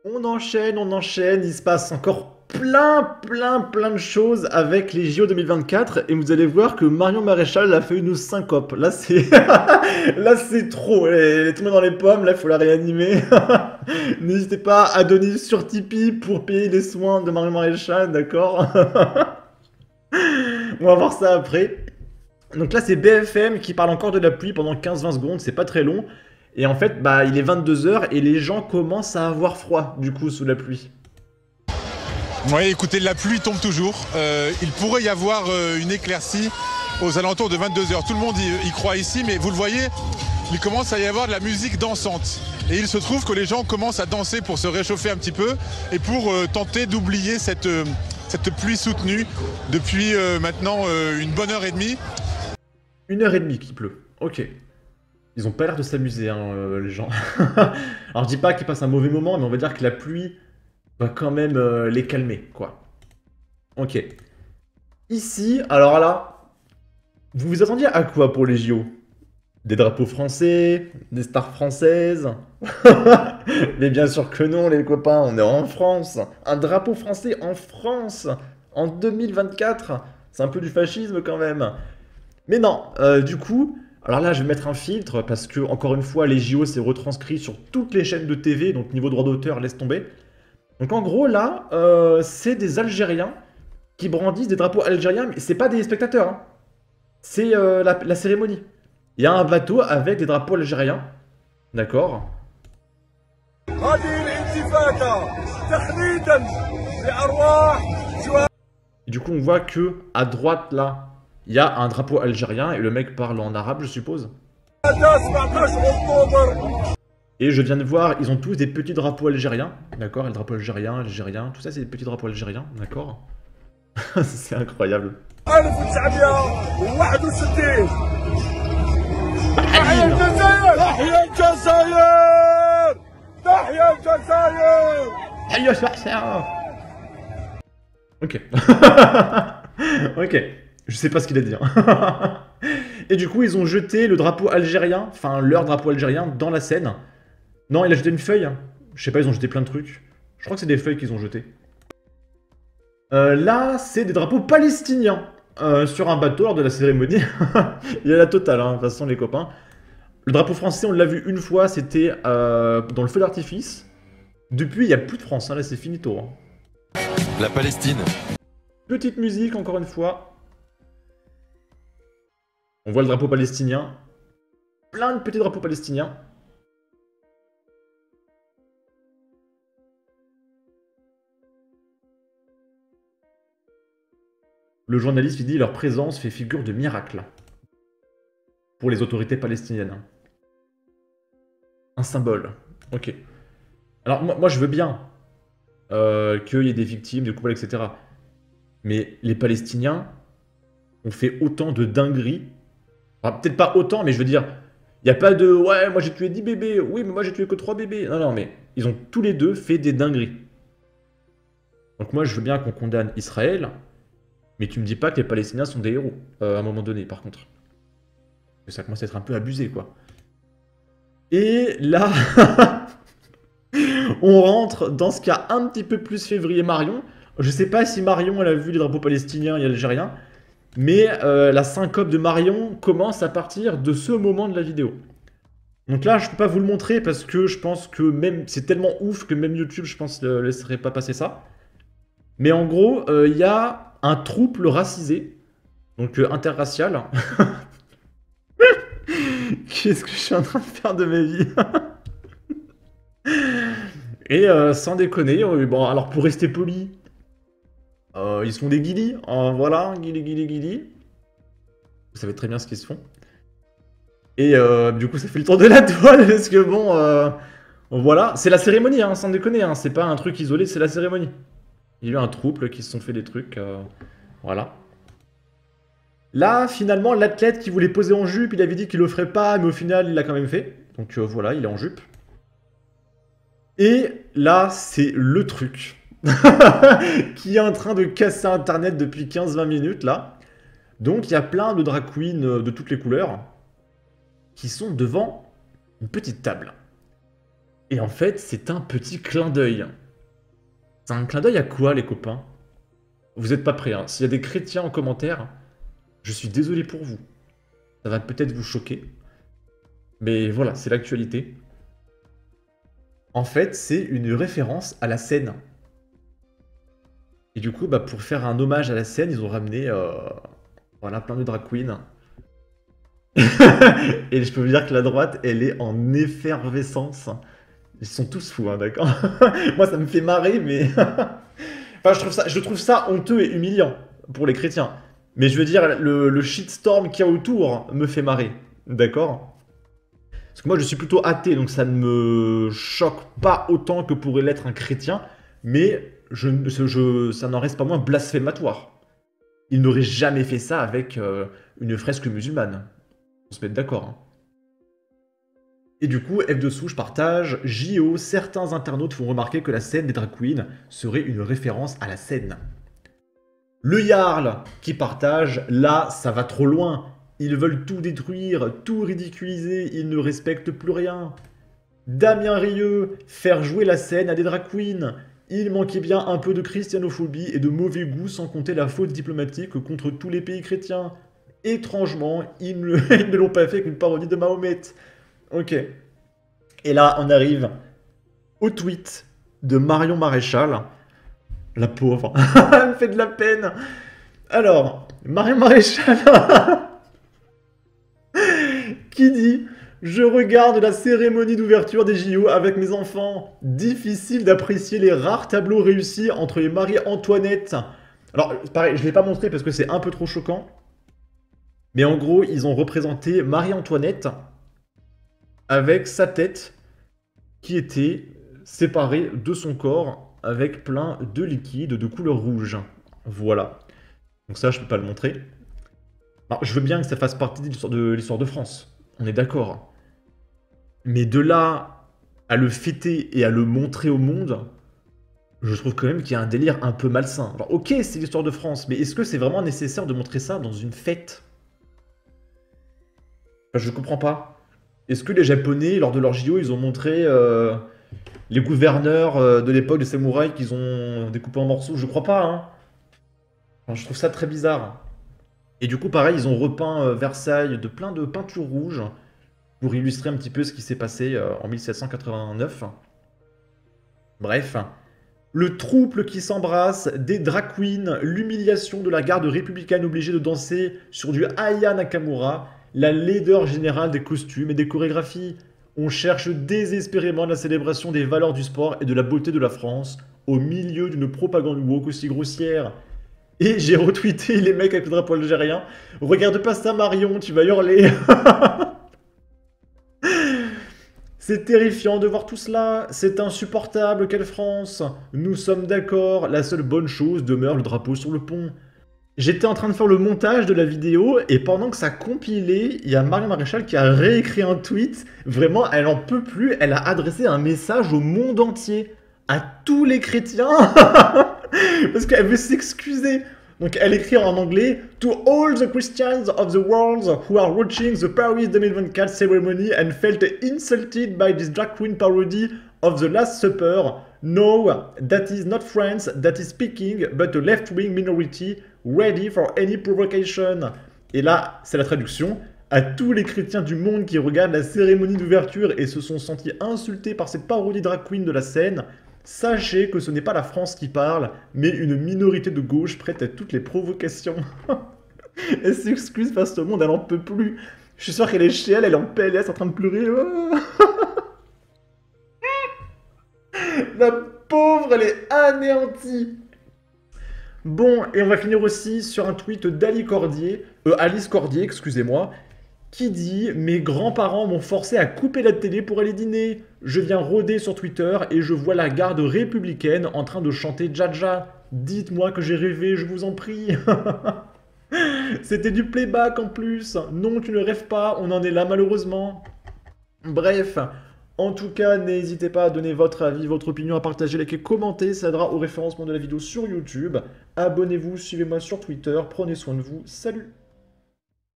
On enchaîne, il se passe encore plein de choses avec les JO 2024 et vous allez voir que Marion Maréchal a fait une syncope. Là c'est là c'est trop, elle est tombée dans les pommes, là il faut la réanimer. N'hésitez pas à donner sur Tipeee pour payer les soins de Marion Maréchal, d'accord? On va voir ça après. Donc là c'est BFM qui parle encore de la pluie pendant 15-20 secondes, c'est pas très long. Et en fait, bah, il est 22 h et les gens commencent à avoir froid, du coup, sous la pluie. Oui, écoutez, la pluie tombe toujours. Il pourrait y avoir une éclaircie aux alentours de 22 h. Tout le monde y croit ici, mais vous le voyez, il commence à y avoir de la musique dansante. Et il se trouve que les gens commencent à danser pour se réchauffer un petit peu et pour tenter d'oublier cette pluie soutenue depuis maintenant une bonne heure et demie. 1 h 30 qu'il pleut. Ok. Ils ont pas l'air de s'amuser, hein, les gens. Alors je dis pas qu'ils passent un mauvais moment, mais on va dire que la pluie va quand même les calmer, quoi. Ok. Ici, alors là, vous vous attendiez à quoi pour les JO? Des drapeaux français? Des stars françaises? Mais bien sûr que non, les copains, on est en France. Un drapeau français en France en 2024. C'est un peu du fascisme quand même. Mais non, du coup, alors là je vais mettre un filtre parce que, encore une fois, les JO c'est retranscrit sur toutes les chaînes de TV, donc niveau droit d'auteur, laisse tomber. Donc en gros là, c'est des Algériens qui brandissent des drapeaux algériens, mais c'est pas des spectateurs, hein. C'est la cérémonie. Il y a un bateau avec des drapeaux algériens, d'accord? Et du coup on voit que à droite là, il y a un drapeau algérien et le mec parle en arabe, je suppose. Et je viens de voir, ils ont tous des petits drapeaux algériens, d'accord? Le drapeau algérien, tout ça c'est des petits drapeaux algériens, d'accord? C'est incroyable. Ok. Ok. Je sais pas ce qu'il a dit, hein. Et du coup, ils ont jeté le drapeau algérien, enfin leur drapeau algérien, dans la Seine. Non, il a jeté une feuille. Je sais pas, ils ont jeté plein de trucs. Je crois que c'est des feuilles qu'ils ont jetées. Là, c'est des drapeaux palestiniens sur un bateau lors de la cérémonie. Il y a la totale, hein, de toute façon, les copains. Le drapeau français, on l'a vu une fois, c'était dans le feu d'artifice. Depuis, il n'y a plus de France, hein, là c'est finito. Hein. La Palestine. Petite musique, encore une fois. On voit le drapeau palestinien. Plein de petits drapeaux palestiniens. Le journaliste lui dit leur présence fait figure de miracle pour les autorités palestiniennes. Un symbole. Ok. Alors moi je veux bien qu'il y ait des victimes, des coupables, etc. Mais les Palestiniens ont fait autant de dingueries. Enfin, peut-être pas autant, mais je veux dire, il n'y a pas de ouais, moi j'ai tué 10 bébés, oui, mais moi j'ai tué que 3 bébés. Non, non, mais ils ont tous les deux fait des dingueries. Donc moi je veux bien qu'on condamne Israël, mais tu me dis pas que les Palestiniens sont des héros à un moment donné, par contre. Ça commence à être un peu abusé, quoi. Et là, on rentre dans ce qu'a un petit peu plus février Marion. Je sais pas si Marion elle a vu les drapeaux palestiniens et algériens, mais la syncope de Marion commence à partir de ce moment de la vidéo. Donc là, je peux pas vous le montrer parce que je pense que même c'est tellement ouf que même YouTube, je pense, ne laisserait pas passer ça. Mais en gros, il y a un trouble racisé, donc interracial. Qu'est-ce que je suis en train de faire de ma vie? Et sans déconner, bon, alors pour rester poli, ils se font des guilis, voilà, guili. Vous savez très bien ce qu'ils se font. Et du coup, ça fait le tour de la toile, parce que bon, voilà, c'est la cérémonie, hein, sans déconner, hein, c'est pas un truc isolé, c'est la cérémonie. Il y a eu un trouble qui se sont fait des trucs, voilà. Là, finalement, l'athlète qui voulait poser en jupe, il avait dit qu'il le ferait pas, mais au final, il l'a quand même fait. Donc voilà, il est en jupe. Et là, c'est le truc qui est en train de casser Internet depuis 15-20 minutes, là. Donc, il y a plein de drag queens de toutes les couleurs qui sont devant une petite table. Et en fait, c'est un petit clin d'œil. C'est un clin d'œil à quoi, les copains? Vous n'êtes pas prêts, hein. S'il y a des chrétiens en commentaire, je suis désolé pour vous. Ça va peut-être vous choquer. Mais voilà, c'est l'actualité. En fait, c'est une référence à la Seine. Et du coup, bah, pour faire un hommage à la Seine, ils ont ramené voilà, plein de drag queens. Et je peux vous dire que la droite, elle est en effervescence. Ils sont tous fous, hein, d'accord? Moi, ça me fait marrer, mais... enfin, je trouve ça honteux et humiliant pour les chrétiens. Mais je veux dire, le shitstorm qu'il y a autour me fait marrer, d'accord? Parce que moi, je suis plutôt athée, donc ça ne me choque pas autant que pourrait l'être un chrétien, mais ça n'en reste pas moins blasphématoire. Il n'aurait jamais fait ça avec une fresque musulmane. On se met d'accord, hein. Et du coup, F de souche partage, JO, certains internautes font remarquer que la scène des drag queens serait une référence à la scène. Le Jarl qui partage, là ça va trop loin, ils veulent tout détruire, tout ridiculiser, ils ne respectent plus rien. Damien Rieu, faire jouer la scène à des drag queens, il manquait bien un peu de christianophobie et de mauvais goût sans compter la faute diplomatique contre tous les pays chrétiens. Étrangement, ils ne l'ont pas fait avec une parodie de Mahomet. Ok. Et là, on arrive au tweet de Marion Maréchal. La pauvre. Elle me fait de la peine. Alors, Marion Maréchal qui dit « Je regarde la cérémonie d'ouverture des JO avec mes enfants. Difficile d'apprécier les rares tableaux réussis entre les Marie-Antoinette. » Alors, pareil, je ne l'ai pas montré parce que c'est un peu trop choquant. Mais en gros, ils ont représenté Marie-Antoinette avec sa tête qui était séparée de son corps avec plein de liquide de couleur rouge. Voilà. Donc ça, je peux pas le montrer. Alors, je veux bien que ça fasse partie de l'histoire de France. On est d'accord. Mais de là à le fêter et à le montrer au monde, je trouve quand même qu'il y a un délire un peu malsain. Alors, ok, c'est l'histoire de France, mais est-ce que c'est vraiment nécessaire de montrer ça dans une fête? Enfin, je comprends pas. Est-ce que les Japonais, lors de leur JO, ils ont montré les gouverneurs de l'époque des samouraïs qu'ils ont découpés en morceaux? Je crois pas, hein. Enfin, je trouve ça très bizarre. Et du coup, pareil, ils ont repeint Versailles de plein de peintures rouges pour illustrer un petit peu ce qui s'est passé en 1789. Bref. Le trouble qui s'embrasse, des drag queens, l'humiliation de la garde républicaine obligée de danser sur du Aya Nakamura, la laideur générale des costumes et des chorégraphies. On cherche désespérément la célébration des valeurs du sport et de la beauté de la France, au milieu d'une propagande woke aussi grossière. Et j'ai retweeté les mecs avec le drapeau algérien. Regarde pas ça Marion, tu vas hurler. C'est terrifiant de voir tout cela, c'est insupportable, quelle France. Nous sommes d'accord, la seule bonne chose demeure le drapeau sur le pont. J'étais en train de faire le montage de la vidéo, et pendant que ça compilait, il y a Marion Maréchal qui a réécrit un tweet. Vraiment, elle en peut plus, elle a adressé un message au monde entier. À tous les chrétiens. Parce qu'elle veut s'excuser. Donc elle écrit en anglais « To all the Christians of the world who are watching the Paris 2024 ceremony and felt insulted by this drag queen parody of the Last Supper, no, that is not France that is speaking, but a left-wing minority ready for any provocation. » Et là, c'est la traduction. À tous les chrétiens du monde qui regardent la cérémonie d'ouverture et se sont sentis insultés par cette parodie drag queen de la scène, sachez que ce n'est pas la France qui parle, mais une minorité de gauche prête à toutes les provocations. Elle s'excuse face au monde, elle en peut plus. Je suis sûr qu'elle est chez elle, elle est en PLS en train de pleurer. La pauvre, elle est anéantie. Bon, et on va finir aussi sur un tweet d'Alice Cordier, excusez-moi, qui dit « Mes grands-parents m'ont forcé à couper la télé pour aller dîner. Je viens rôder sur Twitter et je vois la garde républicaine en train de chanter Jaja. Dites-moi que j'ai rêvé, je vous en prie. » C'était du playback en plus. Non, tu ne rêves pas, on en est là malheureusement. Bref, en tout cas, n'hésitez pas à donner votre avis, votre opinion, à partager, liker, commenter. Ça aidera au référencement de la vidéo sur YouTube. Abonnez-vous, suivez-moi sur Twitter. Prenez soin de vous. Salut!